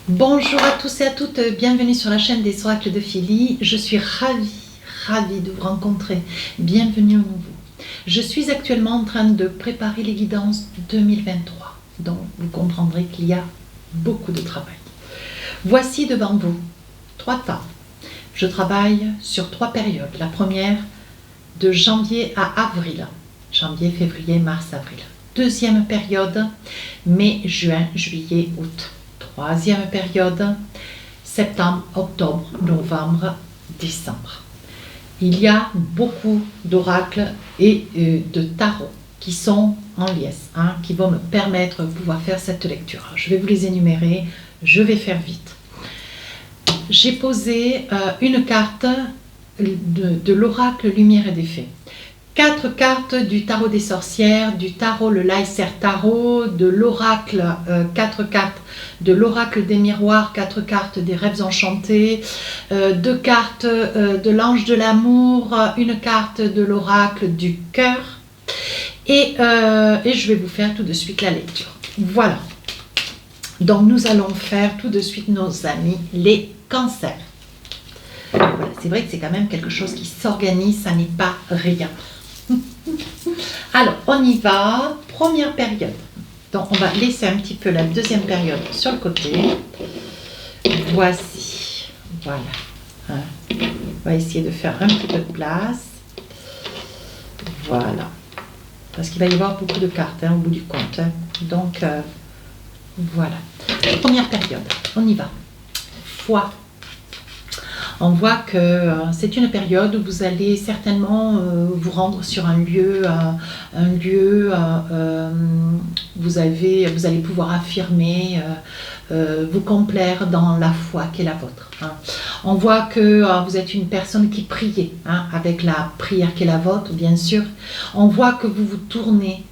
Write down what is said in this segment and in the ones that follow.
Bonjour à tous et à toutes, bienvenue sur la chaîne des oracles de Philly. Je suis ravie de vous rencontrer. Bienvenue au nouveau. Je suis actuellement en train de préparer les guidances 2023, donc vous comprendrez qu'il y a beaucoup de travail. Voici devant vous 3 temps. Je travaille sur 3 périodes. La première, de janvier à avril. Janvier, février, mars, avril. Deuxième période, mai, juin, juillet, août. Troisième période, septembre, octobre, novembre, décembre. Il y a beaucoup d'oracles et de tarots qui sont en liesse, qui vont me permettre de pouvoir faire cette lecture. Alors, je vais vous les énumérer, je vais faire vite. J'ai posé une carte de l'oracle Lumière et des Fées. 4 cartes du tarot des sorcières, du tarot le Lyser Tarot, de l'oracle, 4 cartes de l'oracle des miroirs, 4 cartes des rêves enchantés, 2 cartes de l'ange de l'amour, une carte de l'oracle du cœur et je vais vous faire tout de suite la lecture. Voilà, donc nous allons faire tout de suite nos amis les cancers. Voilà, c'est vrai que c'est quand même quelque chose qui s'organise, ça n'est pas rien. Alors, on y va. Première période. Donc, on va laisser un petit peu la deuxième période sur le côté. Voici. Voilà. On va essayer de faire un petit peu de place. Voilà. Parce qu'il va y avoir beaucoup de cartes au bout du compte. Donc, voilà. Première période. On y va. Foi. On voit que c'est une période où vous allez certainement vous rendre sur un lieu, vous allez pouvoir affirmer, vous complaire dans la foi qui est la vôtre. On voit que vous êtes une personne qui prie, avec la prière qui est la vôtre, bien sûr. On voit que vous vous tournez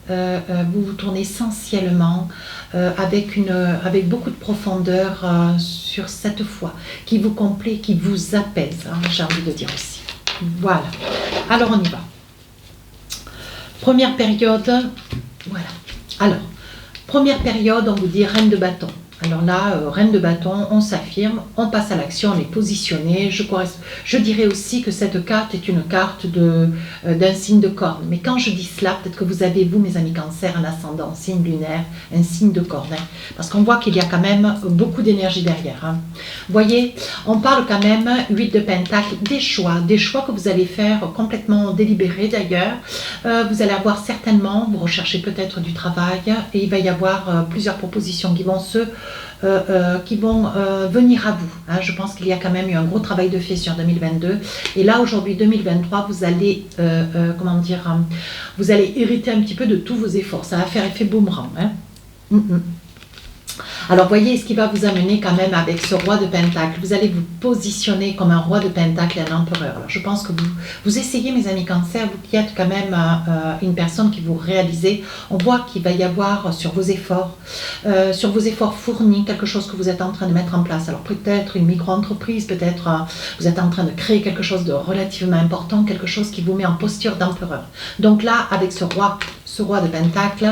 essentiellement avec beaucoup de profondeur sur cette foi qui vous complaît, qui vous apaise, j'ai envie de dire aussi. Voilà, alors on y va. Première période, voilà. Alors, première période, on vous dit reine de bâton. Alors là, reine de bâton, on s'affirme, on passe à l'action, on est positionné. Je dirais aussi que cette carte est une carte d'un signe de corne. Mais quand je dis cela, peut-être que vous avez, vous, mes amis cancer, un ascendant, signe lunaire, un signe de corne. Parce qu'on voit qu'il y a quand même beaucoup d'énergie derrière. Vous voyez, on parle quand même, 8 de pentacles, des choix que vous allez faire complètement délibérés d'ailleurs. Vous allez avoir certainement, vous recherchez peut-être du travail et il va y avoir plusieurs propositions qui vont venir à vous. Je pense qu'il y a quand même eu un gros travail de fait sur 2022. Et là, aujourd'hui, 2023, vous allez, vous allez hériter un petit peu de tous vos efforts. Ça va faire effet boomerang. Alors, voyez ce qui va vous amener quand même avec ce roi de pentacle. Vous allez vous positionner comme un roi de pentacle et un empereur. Alors, je pense que vous essayez, mes amis cancer, vous qui êtes quand même une personne qui vous réalisez. On voit qu'il va y avoir sur vos efforts fournis, quelque chose que vous êtes en train de mettre en place. Alors, peut-être une micro-entreprise, peut-être vous êtes en train de créer quelque chose de relativement important, quelque chose qui vous met en posture d'empereur. Donc là, avec ce roi de pentacle,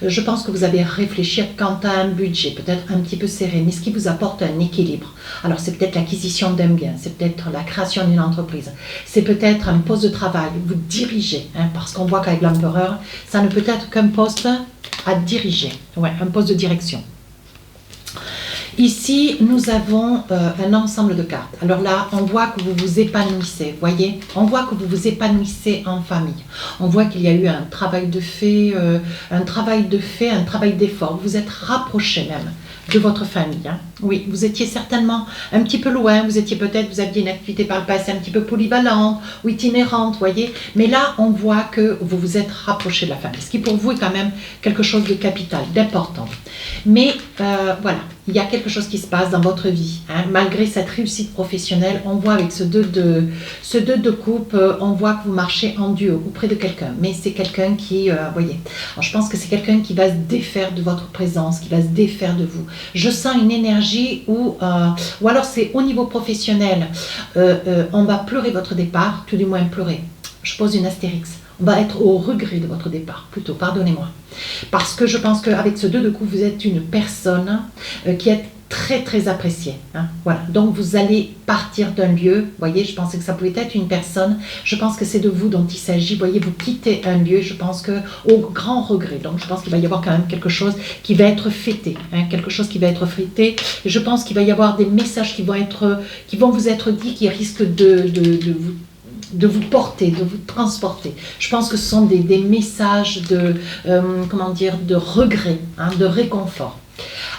je pense que vous avez réfléchi quant à un budget, peut-être un petit peu serré, mais ce qui vous apporte un équilibre. Alors c'est peut-être l'acquisition d'un bien, c'est peut-être la création d'une entreprise, c'est peut-être un poste de travail, vous dirigez, parce qu'on voit qu'avec l'empereur, ça ne peut être qu'un poste à diriger, un poste de direction. Ici, nous avons un ensemble de cartes. Alors là, on voit que vous vous épanouissez, voyez. On voit que vous vous épanouissez en famille. On voit qu'il y a eu un travail de fait, un travail d'effort. Vous vous êtes rapprochés même de votre famille. Oui, vous étiez certainement un petit peu loin. Vous aviez une activité par le passé un petit peu polyvalente ou itinérante, voyez. Mais là, on voit que vous vous êtes rapprochés de la famille. Ce qui pour vous est quand même quelque chose de capital, d'important. Mais voilà. Il y a quelque chose qui se passe dans votre vie. Malgré cette réussite professionnelle, on voit avec ce 2 de coupe, on voit que vous marchez en duo auprès de quelqu'un. Mais c'est quelqu'un qui, voyez, alors je pense que c'est quelqu'un qui va se défaire de votre présence, qui va se défaire de vous. Je sens une énergie ou alors c'est au niveau professionnel, on va pleurer votre départ, tout du moins pleurer. Je pose une astérix. On va être au regret de votre départ, plutôt, pardonnez-moi. Parce que je pense qu'avec ce 2 de coupe, vous êtes une personne qui est très très apprécié. Hein, voilà. Donc vous allez partir d'un lieu. Vous voyez, je pensais que ça pouvait être une personne. Je pense que c'est de vous dont il s'agit. Vous voyez, vous quittez un lieu, je pense que au grand regret. Donc je pense qu'il va y avoir quand même quelque chose qui va être fêté. Hein, quelque chose qui va être fêté. Et je pense qu'il va y avoir des messages qui vont vous être dits, qui risquent de vous porter, de vous transporter. Je pense que ce sont des messages comment dire, de regret, hein, de réconfort.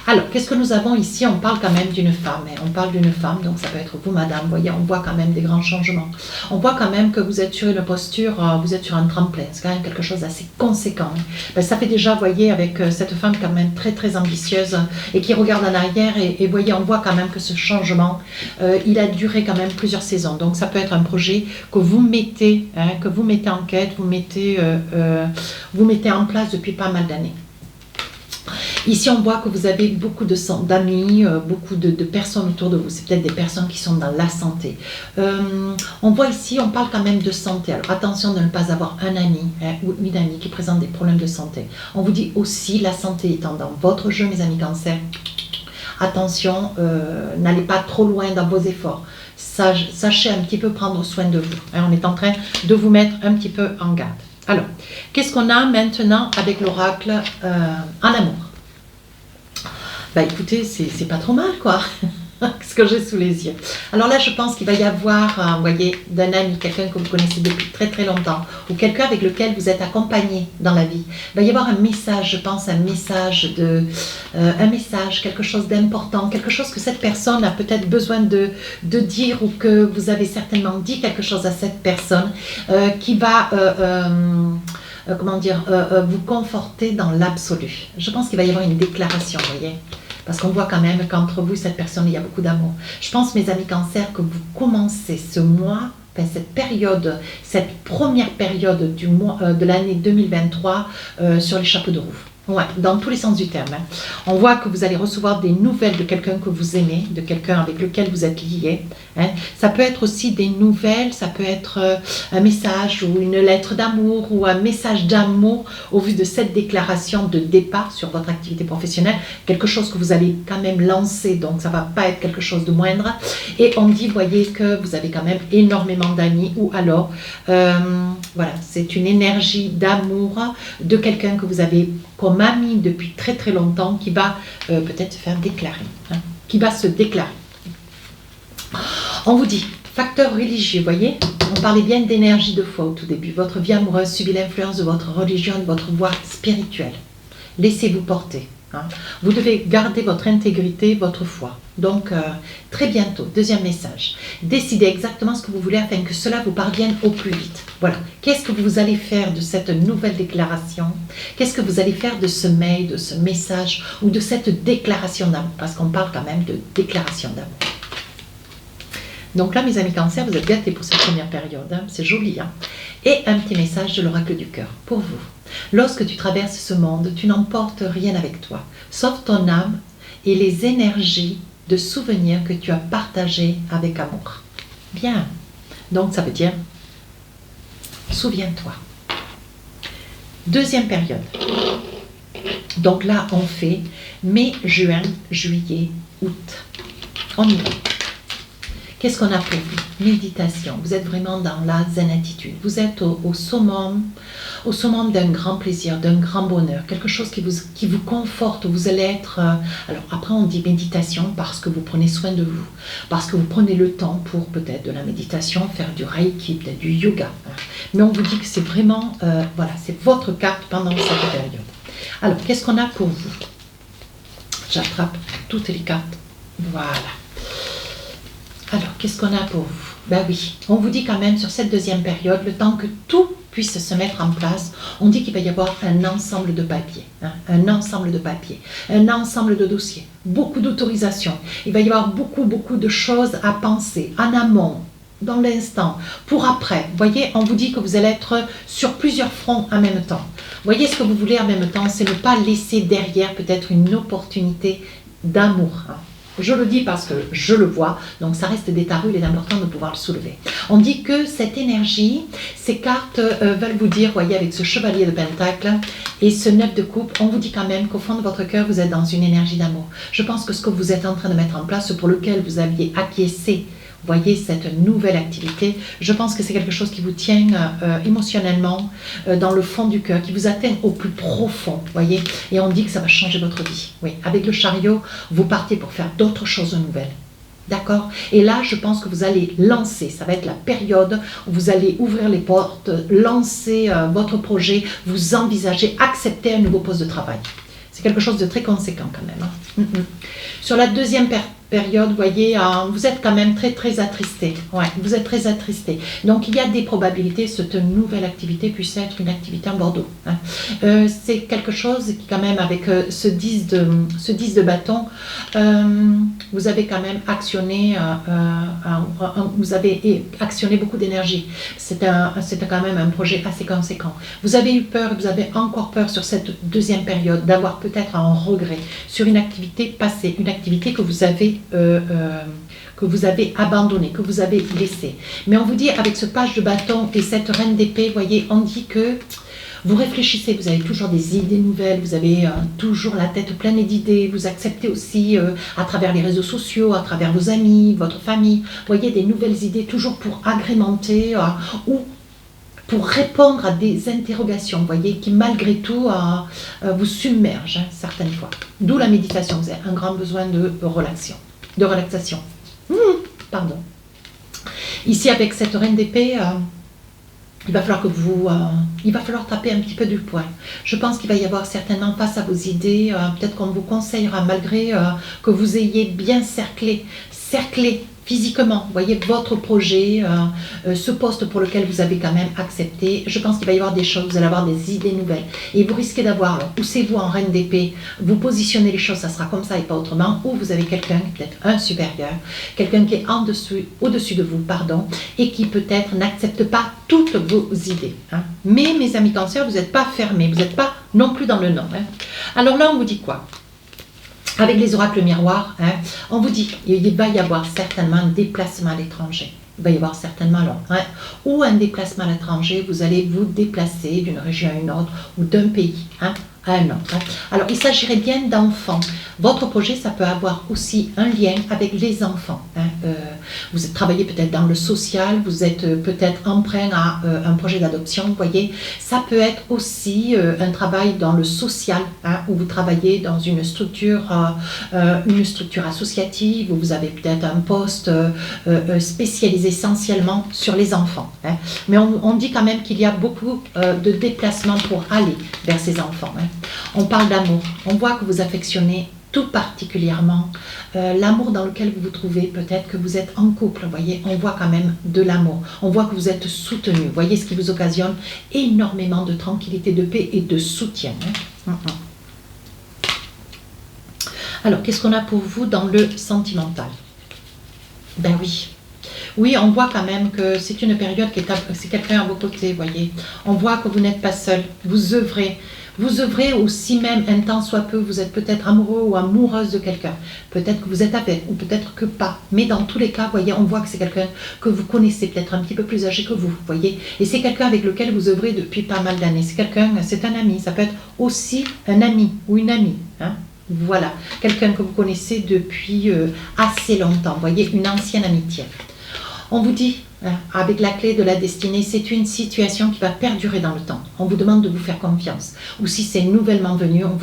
Alors, qu'est-ce que nous avons ici? On parle quand même d'une femme. Hein. On parle d'une femme, donc ça peut être vous, madame. Vous voyez, on voit quand même des grands changements. On voit quand même que vous êtes sur une posture, vous êtes sur un tremplin. C'est quand même quelque chose d'assez conséquent. Hein. Ben, ça fait déjà, vous voyez, avec cette femme quand même très, très ambitieuse et qui regarde en arrière. Et vous voyez, on voit quand même que ce changement, il a duré quand même plusieurs saisons. Donc, ça peut être un projet que vous mettez, hein, en quête, vous mettez en place depuis pas mal d'années. Ici, on voit que vous avez beaucoup d'amis, beaucoup de personnes autour de vous. C'est peut-être des personnes qui sont dans la santé. On voit ici, on parle quand même de santé. Alors, attention de ne pas avoir un ami, hein, ou une amie qui présente des problèmes de santé. On vous dit aussi, la santé étant dans votre jeu, mes amis cancer, attention, n'allez pas trop loin dans vos efforts. Sachez un petit peu prendre soin de vous. Hein, on est en train de vous mettre un petit peu en garde. Alors, qu'est-ce qu'on a maintenant avec l'oracle en amour? Bah écoutez, c'est pas trop mal quoi, ce que j'ai sous les yeux. Alors là, je pense qu'il va y avoir, vous voyez, d'un ami, quelqu'un que vous connaissez depuis très très longtemps, ou quelqu'un avec lequel vous êtes accompagné dans la vie. Il va y avoir un message, je pense, un message, quelque chose d'important, quelque chose que cette personne a peut-être besoin de dire, ou que vous avez certainement dit quelque chose à cette personne, qui va... comment dire, vous conforter dans l'absolu. Je pense qu'il va y avoir une déclaration, vous voyez, parce qu'on voit quand même qu'entre vous et cette personne, il y a beaucoup d'amour. Je pense, mes amis cancer, que vous commencez ce mois, enfin, cette première période du mois, de l'année 2023 sur les chapeaux de roue. Ouais, dans tous les sens du terme. Hein. On voit que vous allez recevoir des nouvelles de quelqu'un que vous aimez, de quelqu'un avec lequel vous êtes lié. Hein. Ça peut être aussi des nouvelles, ça peut être un message ou une lettre d'amour ou un message d'amour au vu de cette déclaration de départ sur votre activité professionnelle. Quelque chose que vous allez quand même lancer, donc ça ne va pas être quelque chose de moindre. Et on dit, voyez, que vous avez quand même énormément d'amis ou alors, voilà, c'est une énergie d'amour de quelqu'un que vous avez comme ami depuis très très longtemps qui va peut-être se faire déclarer, hein, qui va se déclarer. On vous dit, facteur religieux, voyez, on parlait bien d'énergie de foi au tout début. Votre vie amoureuse subit l'influence de votre religion, de votre voie spirituelle. Laissez-vous porter. Hein. Vous devez garder votre intégrité, votre foi. Donc, très bientôt, deuxième message. Décidez exactement ce que vous voulez afin que cela vous parvienne au plus vite. Voilà. Qu'est-ce que vous allez faire de cette nouvelle déclaration? Qu'est-ce que vous allez faire de ce mail, de ce message ou de cette déclaration d'amour? Parce qu'on parle quand même de déclaration d'amour. Donc là, mes amis cancer, vous êtes gâtés pour cette première période. Hein. C'est joli. Hein. Et un petit message de l'oracle du cœur pour vous. Lorsque tu traverses ce monde, tu n'emportes rien avec toi, sauf ton âme et les énergies de souvenirs que tu as partagés avec amour. Bien. Donc ça veut dire, souviens-toi. Deuxième période. Donc là, on fait mai, juin, juillet, août. On y va. Qu'est-ce qu'on a pour vous? Méditation. Vous êtes vraiment dans la zen attitude. Vous êtes au summum d'un grand plaisir, d'un grand bonheur. Quelque chose qui vous conforte. Vous allez être... alors après, on dit méditation parce que vous prenez soin de vous. Parce que vous prenez le temps pour peut-être de la méditation, faire du reiki, peut-être du yoga. Mais on vous dit que c'est vraiment... voilà, c'est votre carte pendant cette période. Alors, qu'est-ce qu'on a pour vous? J'attrape toutes les cartes. Voilà. Alors, qu'est-ce qu'on a pour vous? Ben oui, on vous dit quand même sur cette deuxième période, le temps que tout puisse se mettre en place, on dit qu'il va y avoir un ensemble de papiers, hein, un ensemble de papiers, un ensemble de dossiers, beaucoup d'autorisations. Il va y avoir beaucoup de choses à penser en amont, dans l'instant, pour après. Vous voyez, on vous dit que vous allez être sur plusieurs fronts en même temps. Vous voyez, ce que vous voulez en même temps, c'est ne pas laisser derrière peut-être une opportunité d'amour. Hein. Je le dis parce que je le vois, donc ça reste des tarots, il est important de pouvoir le soulever. On dit que cette énergie, ces cartes veulent vous dire, voyez, avec ce chevalier de pentacle et ce 9 de coupe, on vous dit quand même qu'au fond de votre cœur, vous êtes dans une énergie d'amour. Je pense que ce que vous êtes en train de mettre en place, pour lequel vous aviez acquiescé, voyez, cette nouvelle activité, je pense que c'est quelque chose qui vous tient émotionnellement dans le fond du cœur, qui vous atteint au plus profond, voyez, et on dit que ça va changer votre vie. Oui, avec le chariot, vous partez pour faire d'autres choses nouvelles. D'accord? Et là, je pense que vous allez lancer, ça va être la période où vous allez ouvrir les portes, lancer votre projet, vous envisagez, accepter un nouveau poste de travail. C'est quelque chose de très conséquent quand même. Hein. Sur la deuxième période, vous voyez, vous êtes quand même très attristé. Ouais, vous êtes très attristé. Donc, il y a des probabilités que cette nouvelle activité puisse être une activité en Bordeaux. Hein. C'est quelque chose qui, quand même, avec ce 10 de bâton, vous avez quand même actionné, vous avez actionné beaucoup d'énergie. C'est quand même un projet assez conséquent. Vous avez eu peur, vous avez encore peur sur cette deuxième période d'avoir peut-être un regret sur une activité passée, une activité que vous avez abandonnée, que vous avez laissée. Mais on vous dit, avec ce page de bâton et cette reine d'épée, voyez, on dit que vous réfléchissez, vous avez toujours des idées nouvelles, vous avez toujours la tête pleine d'idées, vous acceptez aussi à travers les réseaux sociaux, à travers vos amis, votre famille, voyez, des nouvelles idées toujours pour agrémenter ou pour répondre à des interrogations, voyez, qui malgré tout vous submergent certaines fois. D'où la méditation, vous avez un grand besoin de relaxation. Pardon. Ici, avec cette reine d'épée, il va falloir il va falloir taper un petit peu du poing. Je pense qu'il va y avoir certainement face à vos idées, peut-être qu'on vous conseillera, malgré que vous ayez bien cerclé physiquement, vous voyez, votre projet, ce poste pour lequel vous avez quand même accepté, je pense qu'il va y avoir des choses, vous allez avoir des idées nouvelles. Et vous risquez d'avoir, poussez-vous en reine d'épée, vous positionnez les choses, ça sera comme ça et pas autrement, ou vous avez quelqu'un, peut-être un supérieur, quelqu'un qui est au-dessus de vous, pardon, et qui peut-être n'accepte pas toutes vos idées. Hein. Mais mes amis cancers, vous n'êtes pas fermés, vous n'êtes pas non plus dans le non. Hein. Alors là, on vous dit quoi ? Avec les oracles miroirs, hein, on vous dit qu'il va y avoir certainement un déplacement à l'étranger. Il va y avoir certainement ou un déplacement à l'étranger, vous allez vous déplacer d'une région à une autre ou d'un pays à un autre. Hein. Alors, il s'agirait bien d'enfants. Votre projet, ça peut avoir aussi un lien avec les enfants. Hein. Vous travaillez peut-être dans le social, vous êtes peut-être emprunt à un projet d'adoption, vous voyez. Ça peut être aussi un travail dans le social, hein, où vous travaillez dans une structure associative, où vous avez peut-être un poste spécialisé essentiellement sur les enfants. Hein. Mais on dit quand même qu'il y a beaucoup de déplacements pour aller vers ces enfants. Hein. On parle d'amour. On voit que vous affectionnez tout particulièrement l'amour dans lequel vous vous trouvez. Peut-être que vous êtes en couple, vous voyez, on voit quand même de l'amour. On voit que vous êtes soutenu. Vous voyez, ce qui vous occasionne énormément de tranquillité, de paix et de soutien. Hein. Alors, qu'est-ce qu'on a pour vous dans le sentimental? Ben oui. Oui, on voit quand même que c'est une période c'est quelqu'un à vos côtés, vous voyez. On voit que vous n'êtes pas seul, vous œuvrez. Vous œuvrez aussi même un temps soit peu, vous êtes peut-être amoureux ou amoureuse de quelqu'un. Peut-être que vous êtes avec ou peut-être que pas. Mais dans tous les cas, vous voyez, on voit que c'est quelqu'un que vous connaissez, peut-être un petit peu plus âgé que vous, voyez. Et c'est quelqu'un avec lequel vous œuvrez depuis pas mal d'années. C'est un ami, ça peut être aussi un ami ou une amie. Hein. Voilà, quelqu'un que vous connaissez depuis assez longtemps, vous voyez, une ancienne amitié. On vous dit, avec la clé de la destinée, c'est une situation qui va perdurer dans le temps. On vous demande de vous faire confiance. Ou si c'est nouvellement venu, on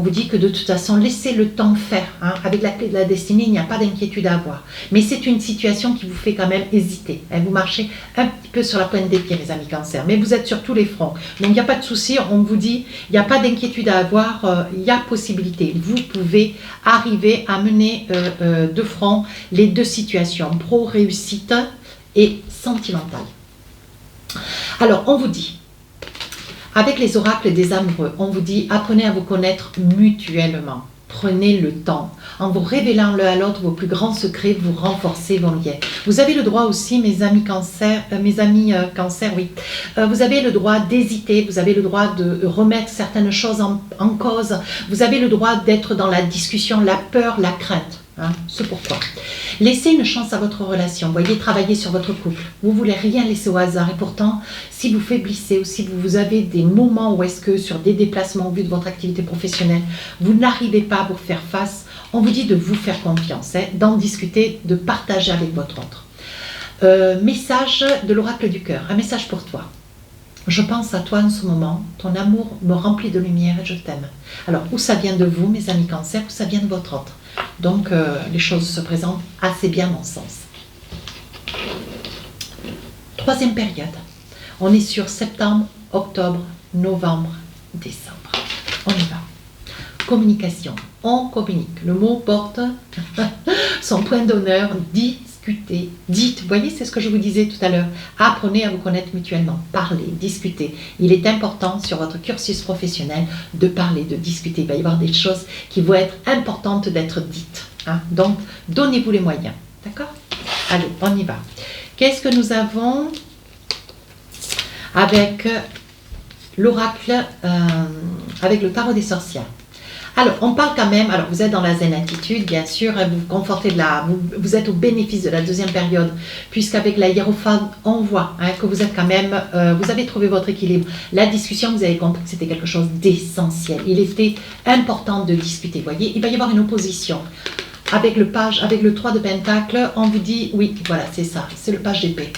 vous dit que de toute façon, laissez le temps faire. Hein. Avec la clé de la destinée, il n'y a pas d'inquiétude à avoir. Mais c'est une situation qui vous fait quand même hésiter. Hein. Vous marchez un petit peu sur la pointe des pieds, les amis cancers. Mais vous êtes sur tous les fronts. Donc, il n'y a pas de souci. On vous dit, il n'y a pas d'inquiétude à avoir. Il y a possibilité. Vous pouvez arriver à mener de front les deux situations. Pro-réussite et sentimentale. Alors, on vous dit, avec les oracles des amoureux, on vous dit, apprenez à vous connaître mutuellement. Prenez le temps. En vous révélant l'un à l'autre vos plus grands secrets, vous renforcez vos liens. Vous avez le droit aussi, mes amis cancer, oui. Vous avez le droit d'hésiter, vous avez le droit de remettre certaines choses en cause. Vous avez le droit d'être dans la discussion, la peur, la crainte. Hein, ce pourquoi. Laissez une chance à votre relation. Voyez, travailler sur votre couple. Vous ne voulez rien laisser au hasard. Et pourtant, si vous faiblissez ou si vous avez des moments où est-ce que sur des déplacements au vu de votre activité professionnelle, vous n'arrivez pas à vous faire face, on vous dit de vous faire confiance, hein, d'en discuter, de partager avec votre autre. Message de l'oracle du cœur. Un message pour toi. Je pense à toi en ce moment, ton amour me remplit de lumière et je t'aime. Alors, où ça vient de vous, mes amis Cancer, où ça vient de votre autre. Donc, les choses se présentent assez bien, à mon sens. Troisième période. On est sur septembre, octobre, novembre, décembre. On y va. Communication. On communique. Le mot porte son point d'honneur, discutez, dites. Vous voyez, c'est ce que je vous disais tout à l'heure. Apprenez à vous connaître mutuellement. Parlez, discutez. Il est important sur votre cursus professionnel de parler, de discuter. Il va y avoir des choses qui vont être importantes d'être dites. Hein. Donc, donnez-vous les moyens. D'accord? Allez, on y va. Qu'est-ce que nous avons avec l'oracle, avec le tarot des sorcières? Alors, on parle quand même, alors vous êtes dans la zen attitude, bien sûr, vous confortez vous êtes au bénéfice de la deuxième période, puisqu'avec la hiérophante, on voit hein, que vous êtes quand même, vous avez trouvé votre équilibre. La discussion, vous avez compris que c'était quelque chose d'essentiel. Il était important de discuter, vous voyez, il va y avoir une opposition. Avec le 3 de Pentacle, on vous dit, oui, voilà, c'est ça, c'est le page d'épée.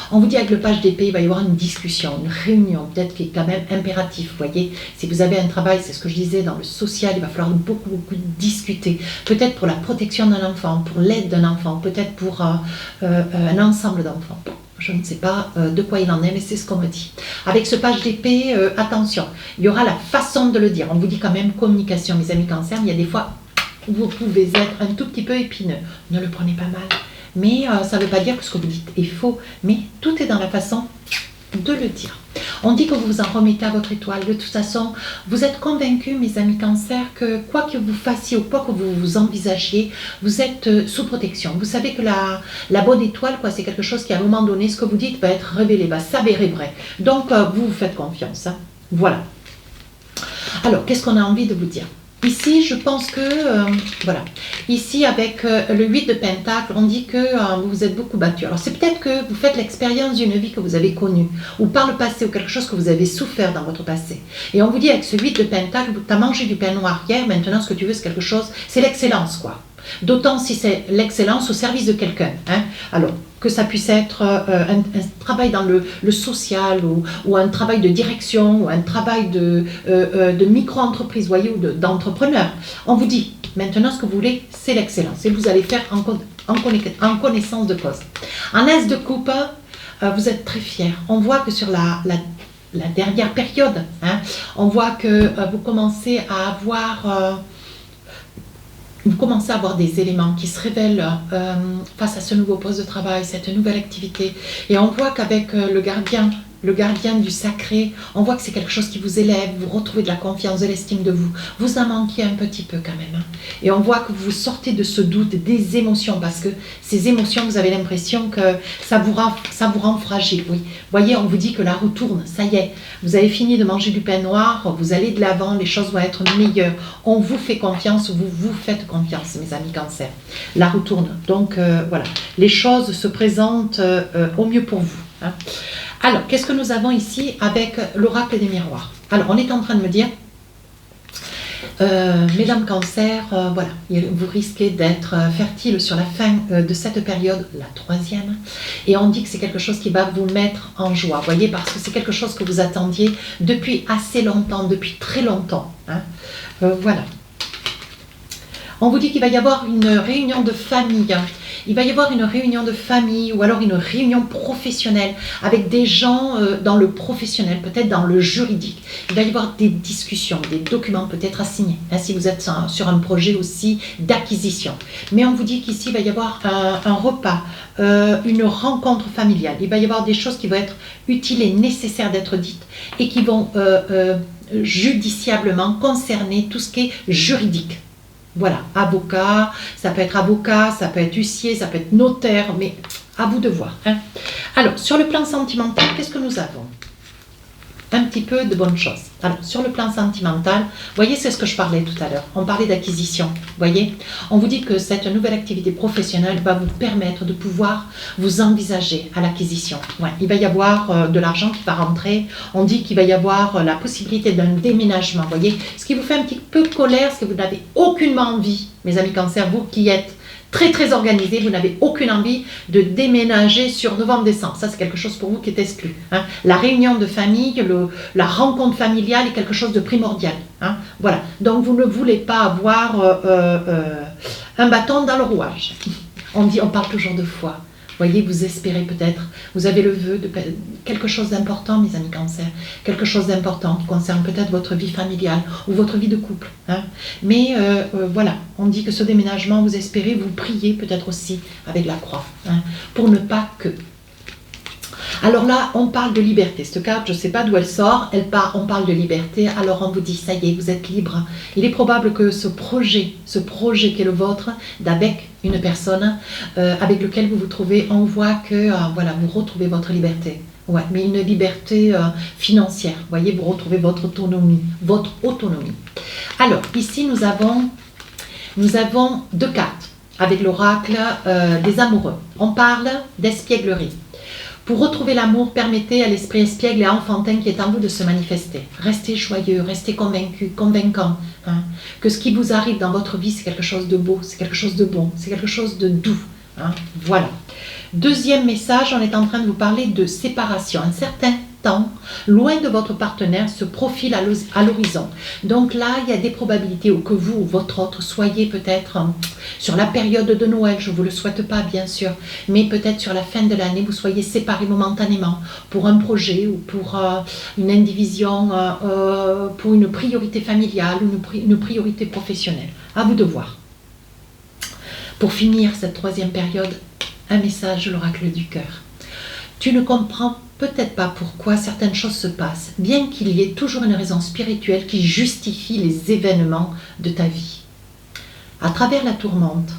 On vous dit avec le page d'épée, il va y avoir une discussion, une réunion, peut-être qui est quand même impératif, vous voyez. Si vous avez un travail, c'est ce que je disais, dans le social, il va falloir beaucoup discuter. Peut-être pour la protection d'un enfant, pour l'aide d'un enfant, peut-être pour un ensemble d'enfants. Je ne sais pas de quoi il en est, mais c'est ce qu'on me dit. Avec ce page d'épée, attention, il y aura la façon de le dire. On vous dit quand même communication, mes amis Cancer, il y a des fois... vous pouvez être un tout petit peu épineux. Ne le prenez pas mal. Mais ça ne veut pas dire que ce que vous dites est faux. Mais tout est dans la façon de le dire. On dit que vous vous en remettez à votre étoile. De toute façon, vous êtes convaincus, mes amis Cancer, que quoi que vous fassiez ou quoi que vous vous envisagiez, vous êtes sous protection. Vous savez que la bonne étoile, c'est quelque chose qui, à un moment donné, ce que vous dites va être révélé, va s'avérer vrai. Donc, vous vous faites confiance. Hein. Voilà. Alors, qu'est-ce qu'on a envie de vous dire ? Ici, je pense que, voilà, ici avec le 8 de Pentacle, on dit que vous vous êtes beaucoup battu. Alors c'est peut-être que vous faites l'expérience d'une vie que vous avez connue, ou par le passé, ou quelque chose que vous avez souffert dans votre passé. Et on vous dit avec ce 8 de Pentacle, tu as mangé du pain noir hier, maintenant ce que tu veux c'est quelque chose, c'est l'excellence quoi. D'autant si c'est l'excellence au service de quelqu'un. Hein. Alors, que ça puisse être un travail dans le social ou un travail de direction ou un travail de micro-entreprise, voyez, ou d'entrepreneur. On vous dit, maintenant, ce que vous voulez, c'est l'excellence. Et vous allez faire en connaissance de cause. En As de coupe, vous êtes très fiers. On voit que sur la dernière période, hein, on voit que vous commencez à avoir... vous commencez à avoir des éléments qui se révèlent face à ce nouveau poste de travail, cette nouvelle activité. Et on voit qu'avec le gardien du sacré, on voit que c'est quelque chose qui vous élève, vous retrouvez de la confiance, de l'estime de vous. Vous en manquiez un petit peu quand même. Hein. Et on voit que vous sortez de ce doute, des émotions, parce que ces émotions, vous avez l'impression que ça vous rend fragile. Oui. Vous voyez, on vous dit que la roue tourne, ça y est. Vous avez fini de manger du pain noir, vous allez de l'avant, les choses vont être meilleures. On vous fait confiance, vous vous faites confiance, mes amis Cancer. La roue tourne. Donc, voilà. Les choses se présentent au mieux pour vous. Hein. Alors, qu'est-ce que nous avons ici avec l'oracle des miroirs? Alors, on est en train de me dire, mesdames Cancer, voilà, vous risquez d'être fertile sur la fin de cette période, la troisième, et on dit que c'est quelque chose qui va vous mettre en joie, vous voyez, parce que c'est quelque chose que vous attendiez depuis assez longtemps, depuis très longtemps. Hein. Voilà. On vous dit qu'il va y avoir une réunion de famille. Il va y avoir une réunion de famille ou alors une réunion professionnelle avec des gens dans le professionnel, peut-être dans le juridique. Il va y avoir des discussions, des documents peut-être à signer, hein, si vous êtes sur un projet aussi d'acquisition. Mais on vous dit qu'ici, il va y avoir un repas, une rencontre familiale. Il va y avoir des choses qui vont être utiles et nécessaires d'être dites et qui vont judiciablement concerner tout ce qui est juridique. Voilà, avocat, ça peut être huissier, ça peut être notaire, mais à vous de voir. Hein. Alors, sur le plan sentimental, qu'est-ce que nous avons? un petit peu de bonnes choses. Alors, sur le plan sentimental, vous voyez, c'est ce que je parlais tout à l'heure. On parlait d'acquisition, vous voyez. On vous dit que cette nouvelle activité professionnelle va vous permettre de pouvoir vous envisager à l'acquisition. Ouais, il va y avoir de l'argent qui va rentrer. On dit qu'il va y avoir la possibilité d'un déménagement, vous voyez. Ce qui vous fait un petit peu colère, ce que vous n'avez aucunement envie, mes amis Cancer, vous qui êtes très organisé, vous n'avez aucune envie de déménager sur novembre-décembre. Ça, c'est quelque chose pour vous qui est exclu. Hein. La réunion de famille, la rencontre familiale est quelque chose de primordial. Hein. Voilà. Donc, vous ne voulez pas avoir un bâton dans le rouage. On parle toujours de foi. Vous voyez, vous espérez peut-être, vous avez le vœu de quelque chose d'important, mes amis Cancer, quelque chose d'important qui concerne peut-être votre vie familiale ou votre vie de couple. Hein. Mais voilà, on dit que ce déménagement, vous espérez, vous priez peut-être aussi avec la croix, hein, pour ne pas que. Alors là, on parle de liberté. Cette carte, je ne sais pas d'où elle sort, on parle de liberté, alors on vous dit, ça y est, vous êtes libre. Il est probable que ce projet qui est le vôtre, d'avec une personne avec lequel vous vous trouvez, on voit que voilà, vous retrouvez votre liberté. Ouais, mais une liberté financière. Vous voyez, vous retrouvez votre autonomie. Alors, ici, nous avons deux cartes avec l'oracle des amoureux. On parle d'espièglerie. Pour retrouver l'amour, permettez à l'esprit espiègle et enfantin qui est en vous de se manifester. Restez joyeux, restez convaincu, convaincant. Hein, que ce qui vous arrive dans votre vie, c'est quelque chose de beau, c'est quelque chose de bon, c'est quelque chose de doux. Hein, voilà. Deuxième message, on est en train de vous parler de séparation. Un certain temps, loin de votre partenaire, se profile à l'horizon. Donc là, il y a des probabilités où que vous ou votre autre soyez peut-être sur la période de Noël, je ne vous le souhaite pas bien sûr, mais peut-être sur la fin de l'année, vous soyez séparés momentanément pour un projet ou pour une indivision, pour une priorité familiale ou une priorité professionnelle. À vous de voir. Pour finir cette troisième période, un message de l'oracle du cœur. Tu ne comprends peut-être pas pourquoi certaines choses se passent, bien qu'il y ait toujours une raison spirituelle qui justifie les événements de ta vie. À travers la tourmente,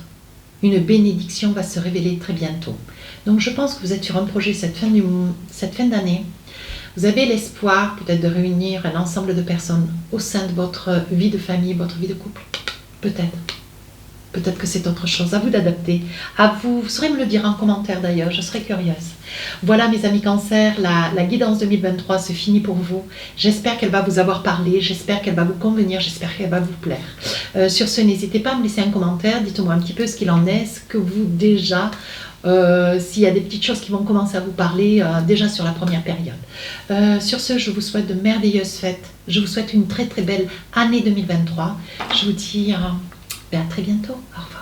une bénédiction va se révéler très bientôt. Donc je pense que vous êtes sur un projet cette fin d'année. Vous avez l'espoir peut-être de réunir un ensemble de personnes au sein de votre vie de famille, votre vie de couple. Peut-être. Peut-être que c'est autre chose. À vous d'adapter. Vous saurez me le dire en commentaire d'ailleurs, je serais curieuse. Voilà mes amis Cancer, la guidance 2023 se finit pour vous. J'espère qu'elle va vous avoir parlé, j'espère qu'elle va vous convenir, j'espère qu'elle va vous plaire. Sur ce, n'hésitez pas à me laisser un commentaire, dites-moi un petit peu ce qu'il en est, ce que vous déjà, s'il y a des petites choses qui vont commencer à vous parler déjà sur la première période. Sur ce, je vous souhaite de merveilleuses fêtes, je vous souhaite une très belle année 2023. Je vous dis à très bientôt, au revoir.